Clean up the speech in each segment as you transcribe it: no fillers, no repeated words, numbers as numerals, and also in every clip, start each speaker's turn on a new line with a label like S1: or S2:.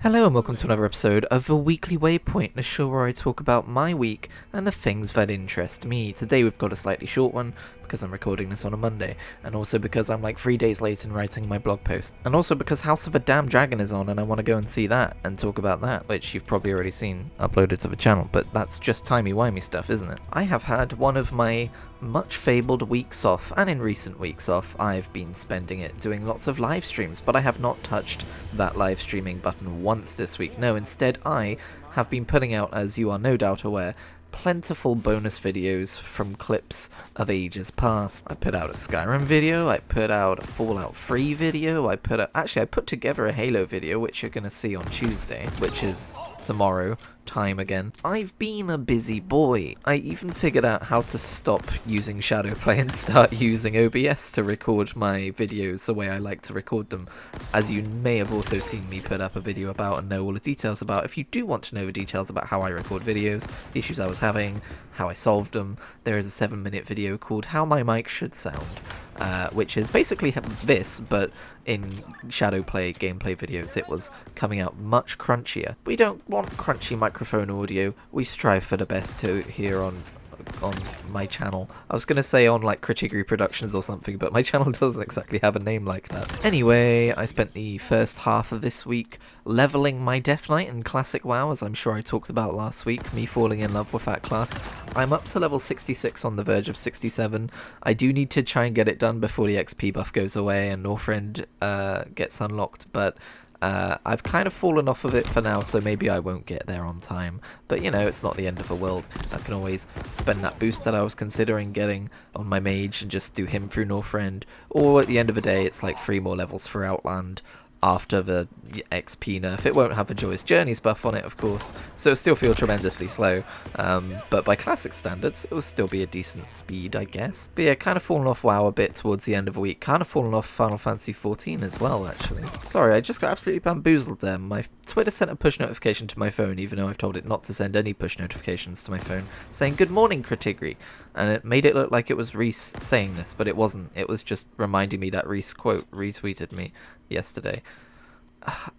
S1: Hello and welcome to another episode of the Weekly Waypoint, the show where I talk about my week and the things that interest me. Today we've got a slightly short one because I'm recording this on a Monday, and also because I'm like 3 days late in writing my blog post, and also because House of a Damn Dragon is on and I want to go and see that and talk about that, which you've probably already seen uploaded to the channel, but that's just timey-wimey stuff, isn't it? I have had one of my much fabled weeks off, and in recent weeks off I've been spending it doing lots of live streams, but I have not touched that live streaming button once this week. No, instead I have been putting out, as you are no doubt aware, plentiful bonus videos from clips of ages past. I put out a Skyrim video, I put out a Fallout 3 video, I put together a Halo video, which you're gonna see on Tuesday, which is tomorrow time again. I've been a busy boy. I even figured out how to stop using Shadowplay and start using OBS to record my videos the way I like to record them, as you may have also seen me put up a video about and know all the details about. If you do want to know the details about how I record videos, the issues I was having, how I solved them, there is a 7-minute video called How My Mic Should Sound, which is basically this, but in Shadowplay gameplay videos it was coming out much crunchier. We don't want crunchy microphone audio, we strive for the best to here on my channel. I was gonna say on like Kritigri Productions or something, but my channel doesn't exactly have a name like that. Anyway, I spent the first half of this week leveling my Death Knight in Classic WoW, as I'm sure I talked about last week, me falling in love with that class. I'm up to level 66 on the verge of 67. I do need to try and get it done before the XP buff goes away and Northrend gets unlocked, but I've kind of fallen off of it for now, so maybe I won't get there on time. But you know, it's not the end of the world. I can always spend that boost that I was considering getting on my mage and just do him through Northrend. Or at the end of the day, it's like 3 more levels for Outland after the XP nerf. It won't have the Joyous Journeys buff on it, of course, so it'll still feel tremendously slow, but by classic standards it will still be a decent speed, I guess. But yeah, kind of fallen off WoW a bit towards the end of the week, kind of fallen off Final Fantasy XIV as well, actually. Sorry, I just got absolutely bamboozled there. My Twitter sent a push notification to my phone, even though I've told it not to send any push notifications to my phone, saying "Good morning, Kritigri," and it made it look like it was Reese saying this, but it wasn't. It was just reminding me that Reese, quote, retweeted me yesterday.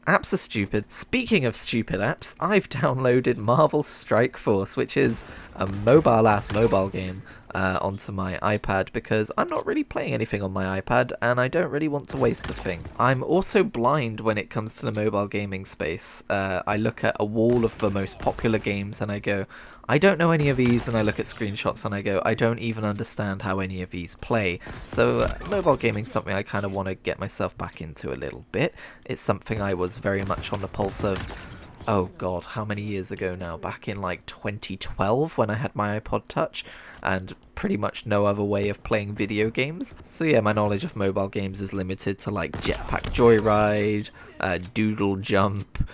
S1: Apps are stupid. Speaking of stupid apps, I've downloaded Marvel Strike Force, which is a mobile-ass mobile game, onto my iPad because I'm not really playing anything on my iPad and I don't really want to waste the thing. I'm also blind when it comes to the mobile gaming space. I look at a wall of the most popular games and I go, I don't know any of these, and I look at screenshots and I go, I don't even understand how any of these play. So mobile gaming is something I kind of want to get myself back into a little bit. It's something I was very much on the pulse of, oh god, how many years ago now? Back in like 2012 when I had my iPod Touch and pretty much no other way of playing video games. So yeah, my knowledge of mobile games is limited to like Jetpack Joyride, Doodle Jump,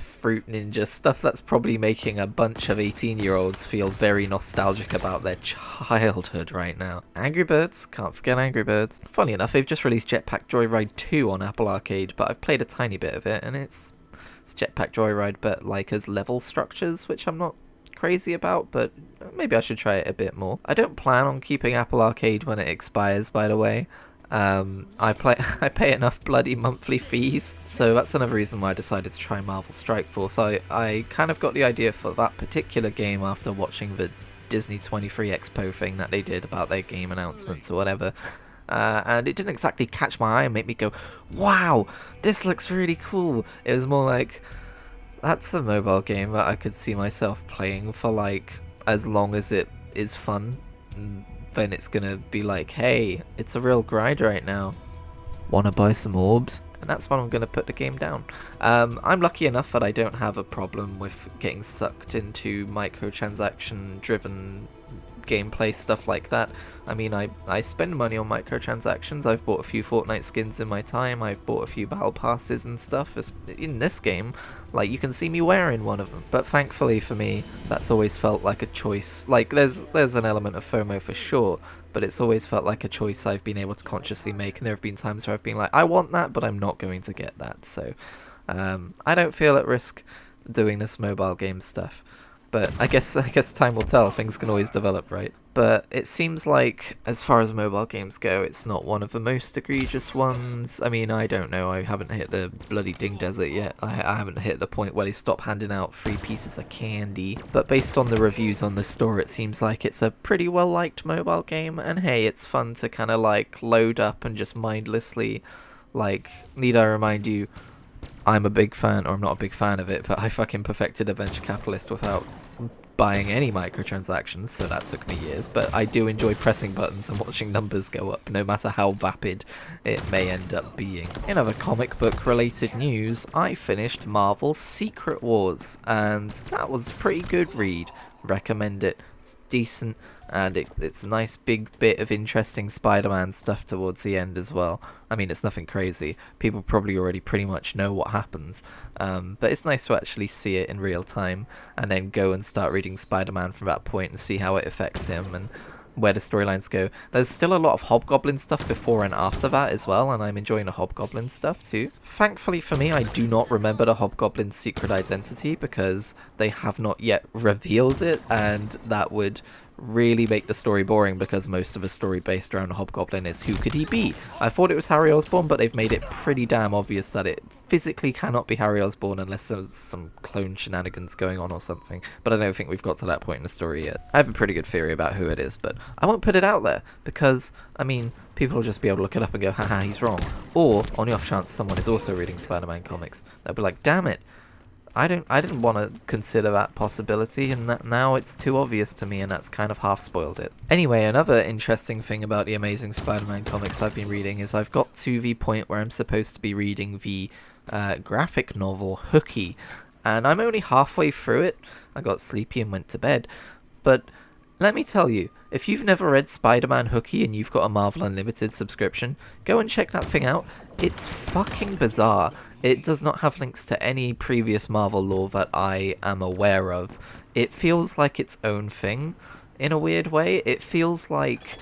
S1: Fruit Ninja, stuff that's probably making a bunch of 18-year-olds feel very nostalgic about their childhood right now. Angry Birds, can't forget Angry Birds. Funny enough, they've just released Jetpack Joyride 2 on Apple Arcade, but I've played a tiny bit of it and it's Jetpack Joyride, but like as level structures, which I'm not crazy about, but maybe I should try it a bit more. I don't plan on keeping Apple Arcade when it expires, by the way. I pay enough bloody monthly fees, so that's another reason why I decided to try Marvel Strike Force. I kind of got the idea for that particular game after watching the Disney 23 Expo thing that they did about their game announcements or whatever. And it didn't exactly catch my eye and make me go, wow, this looks really cool. It was more like, that's a mobile game that I could see myself playing for like as long as it is fun. And then it's gonna be like, hey, it's a real grind right now. Wanna buy some orbs? And that's when I'm gonna put the game down. I'm lucky enough that I don't have a problem with getting sucked into microtransaction driven gameplay, stuff like that. I mean, I spend money on microtransactions. I've bought a few Fortnite skins in my time. I've bought a few battle passes and stuff. In this game, like, you can see me wearing one of them. But thankfully for me, that's always felt like a choice. Like, there's an element of FOMO for sure, but it's always felt like a choice I've been able to consciously make. And there have been times where I've been like, I want that, but I'm not going to get that. So I don't feel at risk doing this mobile game stuff. But I guess time will tell. Things can always develop, right? But it seems like, as far as mobile games go, it's not one of the most egregious ones. I mean, I don't know. I haven't hit the bloody Ding Desert yet. I haven't hit the point where they stop handing out free pieces of candy. But based on the reviews on the store, it seems like it's a pretty well-liked mobile game. And hey, it's fun to kind of like load up and just mindlessly, like, need I remind you, I'm a big fan, or I'm not a big fan of it, but I fucking perfected a venture capitalist without buying any microtransactions, so that took me years. But I do enjoy pressing buttons and watching numbers go up, no matter how vapid it may end up being. In other comic book related news, I finished Marvel's Secret Wars, and that was a pretty good read. Recommend it. It's decent, and it's a nice big bit of interesting Spider-Man stuff towards the end as well. I mean, it's nothing crazy. People probably already pretty much know what happens, but it's nice to actually see it in real time and then go and start reading Spider-Man from that point and see how it affects him and where the storylines go. There's still a lot of Hobgoblin stuff before and after that as well, and I'm enjoying the Hobgoblin stuff too. Thankfully for me, I do not remember the Hobgoblin's secret identity because they have not yet revealed it, and that would really make the story boring because most of the story based around Hobgoblin is who could he be? I thought it was Harry Osborn, but they've made it pretty damn obvious that it physically cannot be Harry Osborn unless there's some clone shenanigans going on or something. But I don't think we've got to that point in the story yet. I have a pretty good theory about who it is, but I won't put it out there because, I mean, people will just be able to look it up and go, haha, he's wrong. Or, on the off chance someone is also reading Spider-Man comics, they'll be like, damn it, I didn't want to consider that possibility, and that now it's too obvious to me, and that's kind of half spoiled it. Anyway, another interesting thing about the Amazing Spider-Man comics I've been reading is I've got to the point where I'm supposed to be reading the graphic novel Hooky, and I'm only halfway through it. I got sleepy and went to bed, but let me tell you, if you've never read Spider-Man Hooky and you've got a Marvel Unlimited subscription, go and check that thing out. It's fucking bizarre. It does not have links to any previous Marvel lore that I am aware of. It feels like its own thing, in a weird way. It feels like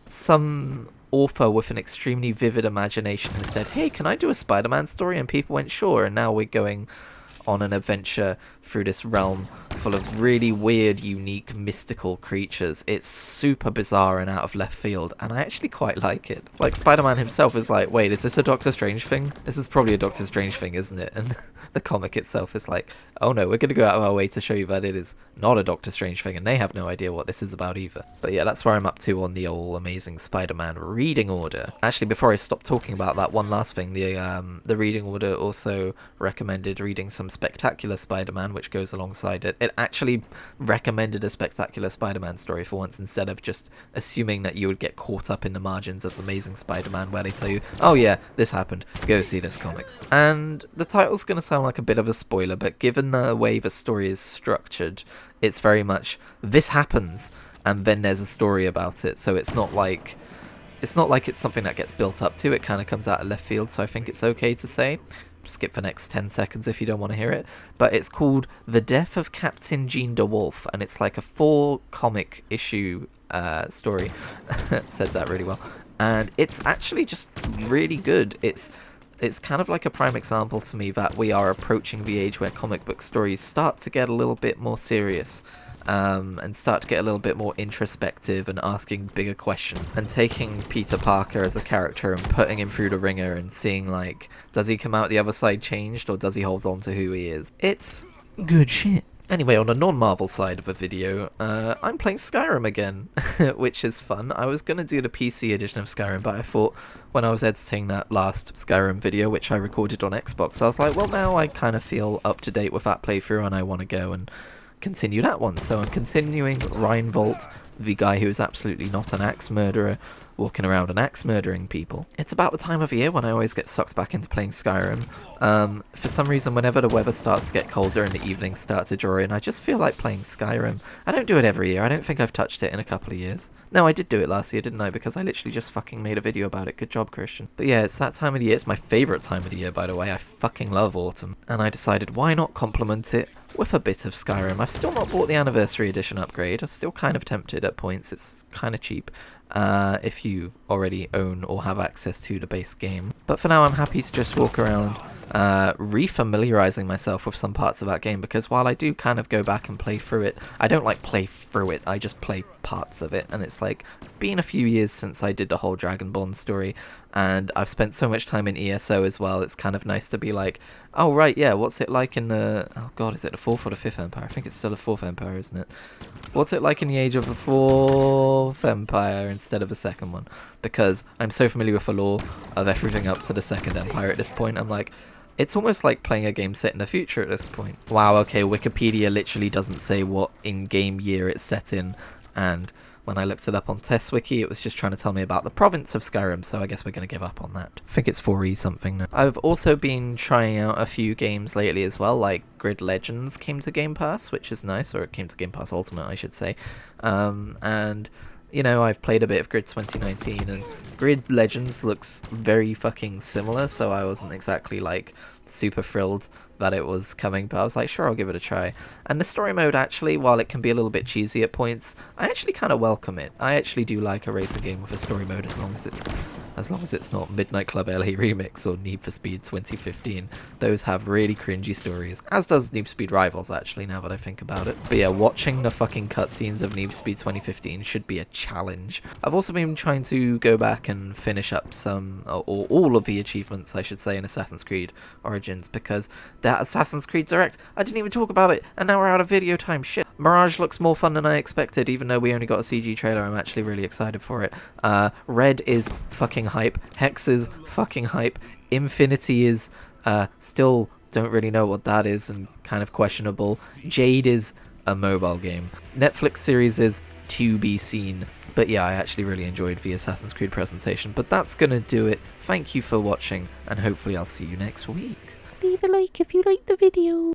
S1: some author with an extremely vivid imagination has said, hey, can I do a Spider-Man story? And people went, sure, and now we're going on an adventure through this realm full of really weird, unique, mystical creatures. It's super bizarre and out of left field, and I actually quite like it. Like, Spider-Man himself is like, wait, is this a Doctor Strange thing? This is probably a Doctor Strange thing, isn't it? And the comic itself is like, oh no, we're going to go out of our way to show you that it is not a Doctor Strange thing, and they have no idea what this is about either. But yeah, that's where I'm up to on the old Amazing Spider-Man reading order. Actually, before I stop talking about that, one last thing, the reading order also recommended reading some Spectacular Spider-Man, which goes alongside it. It actually recommended a Spectacular Spider-Man story for once, instead of just assuming that you would get caught up in the margins of Amazing Spider-Man where they tell you, oh yeah, this happened, go see this comic. And the title's going to sound like a bit of a spoiler, but given the way the story is structured, it's very much, this happens, and then there's a story about it, so it's not like it's something that gets built up to. It kind of comes out of left field, so I think it's okay to say. Skip the next 10 seconds if you don't want to hear it. But it's called The Death of Captain Jean DeWolf, and it's like a 4 comic issue story. Said that really well. And it's actually just really good. It's kind of like a prime example to me that we are approaching the age where comic book stories start to get a little bit more serious. And start to get a little bit more introspective and asking bigger questions, and taking Peter Parker as a character and putting him through the ringer and seeing, like, does he come out the other side changed, or does he hold on to who he is? It's good shit. Anyway, on the non-Marvel side of the video, I'm playing Skyrim again, which is fun. I was going to do the PC edition of Skyrim, but I thought when I was editing that last Skyrim video, which I recorded on Xbox, I was like, well, now I kind of feel up to date with that playthrough and I want to go and continue that one. So I'm continuing Reinvolt, the guy who is absolutely not an axe murderer, walking around and axe murdering people. It's about the time of year when I always get sucked back into playing Skyrim. For some reason, whenever the weather starts to get colder and the evenings start to draw in, I just feel like playing Skyrim. I don't do it every year. I don't think I've touched it in a couple of years. No, I did do it last year, didn't I? Because I literally just fucking made a video about it. Good job, Christian. But yeah, it's that time of the year. It's my favourite time of the year, by the way. I fucking love autumn. And I decided, why not complement it with a bit of Skyrim? I've still not bought the Anniversary Edition upgrade. I'm still kind of tempted at points. It's kind of cheap. if you already own or have access to the base game. But for now, I'm happy to just walk around re-familiarizing myself with some parts of that game, because while I do kind of go back and play through it, I don't like play through it, I just play parts of it, and it's like, it's been a few years since I did the whole Dragonborn story, and I've spent so much time in ESO as well. It's kind of nice to be like, oh right, yeah, what's it like in the, oh god, is it the 4th or the 5th Empire? I think it's still the 4th Empire, isn't it? What's it like in the age of the 4th Empire instead of the 2nd one? Because I'm so familiar with the lore of everything up to the 2nd Empire at this point, I'm like, it's almost like playing a game set in the future at this point. Wow, okay, Wikipedia literally doesn't say what in-game year it's set in, and when I looked it up on TestWiki, it was just trying to tell me about the province of Skyrim, so I guess we're going to give up on that. I think it's 4E something now. I've also been trying out a few games lately as well, like Grid Legends came to Game Pass, which is nice, or it came to Game Pass Ultimate, I should say. And you know, I've played a bit of Grid 2019, and Grid Legends looks very fucking similar, so I wasn't exactly, like, super thrilled that it was coming, but I was like, sure, I'll give it a try. And the story mode, actually, while it can be a little bit cheesy at points, I actually kind of welcome it. I actually do like a racing game with a story mode, as long as it's not Midnight Club LA Remix or Need for Speed 2015. Those have really cringy stories, as does Need for Speed Rivals, actually, now that I think about it. But yeah, watching the fucking cutscenes of Need for Speed 2015 should be a challenge. I've also been trying to go back and finish up some, or all of the achievements, I should say, in Assassin's Creed Origins, because that Assassin's Creed Direct, I didn't even talk about it, and now we're out of video time. Shit. Mirage looks more fun than I expected, even though we only got a CG trailer. I'm actually really excited for it. Red is fucking hype. Hex is fucking hype. Infinity is still don't really know what that is and kind of questionable. Jade is a mobile game. Netflix series is to be seen. But yeah, I actually really enjoyed the Assassin's Creed presentation. But that's gonna do it. Thank you for watching, and hopefully I'll see you next week.
S2: Leave a like if you liked the video.